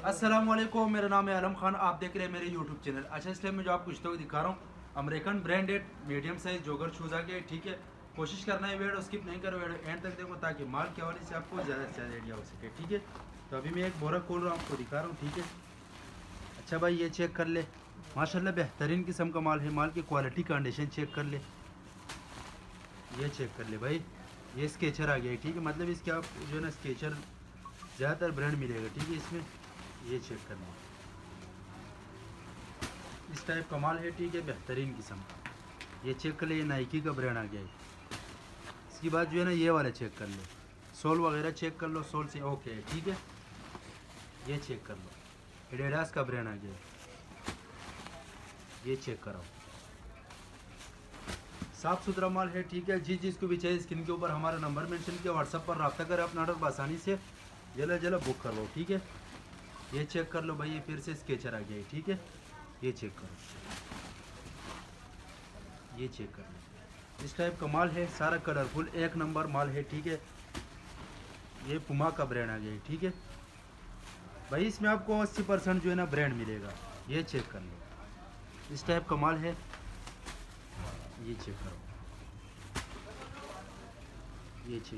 अस्सलाम वालेकुम, मेरा नाम है आलम खान। आप देख रहे हैं मेरे यूट्यूब चैनल। अच्छा, इस टाइम में जो आपको स्टॉक दिखा रहा हूँ, अमेरिकन ब्रांडेड मीडियम साइज जोगर शूज़ आ गए। ठीक है, कोशिश करना है वीडियो स्किप नहीं करो, वीडियो एंड तक देखो ताकि माल के हवाले से आपको ज़्यादा से ज़्यादा आइडिया हो सके। ठीक है, तो अभी मैं एक बोरा खोल रहा हूँ, आपको दिखा रहा हूँ। ठीक है, अच्छा भाई, ये चेक कर ले, माशाल्लाह बेहतरीन किस्म का माल है। माल की क्वालिटी कंडीशन चेक कर ले, ये चेक कर ले भाई। ये स्केचर आ गया है। ठीक है, मतलब इसके आप जो है ना स्केचर ज़्यादातर ब्रांड मिलेगा। ठीक है, इसमें ये चेक करना, इस टाइप का माल है। ठीक है, बेहतरीन किस्म का। ये चेक कर ले, ये नाइकी का ब्रांड आ गया है। इसके बाद जो है ना ये वाला चेक कर लो, सोल वगैरह चेक कर लो, सोल से ओके है। ठीक है, ये चेक कर लो, एडिडास का ब्रांड आ गया है। ये चेक कराओ, साफ़ सुथरा माल है। ठीक है, जिस जिसको भी चाहिए स्क्रीन के ऊपर हमारा नंबर मेंशन किया, व्हाट्सएप पर रब्ता करें, अपना ऑर्डर आसानी से जल्द जल्द बुक कर लो। ठीक है, ये चेक कर लो भाई, ये फिर से स्केचर आ गया है। ठीक है, ये चेक करो, ये चेक कर लो, इस टाइप का माल है, सारा कलरफुल एक नंबर माल है। ठीक है, ये पुमा का ब्रांड आ गया है। ठीक है भाई, इसमें आपको 80% जो है ना ब्रांड मिलेगा। ये चेक कर लो, इस टाइप का माल है। ये चेक करो,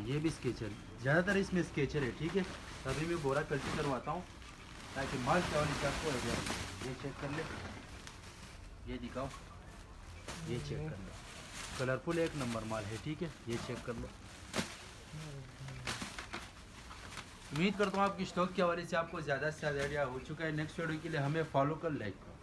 ये भी स्केचर, ज़्यादातर इसमें स्केचर है। ठीक है, तो अभी मैं बोरा कल्टी करवाता हूँ ताकि माल क्या वाली से आपको आइडिया हो। ये चेक कर ले, ये दिखाओ, ये चेक कर लो, कलरफुल एक नंबर माल है। ठीक है, ये चेक कर लो। उम्मीद करता हूँ आपकी स्टॉक के हवाले से आपको ज़्यादा से ज़्यादा आइडिया हो चुका है। नेक्स्ट वीडियो के लिए हमें फॉलो कर लाइक करो।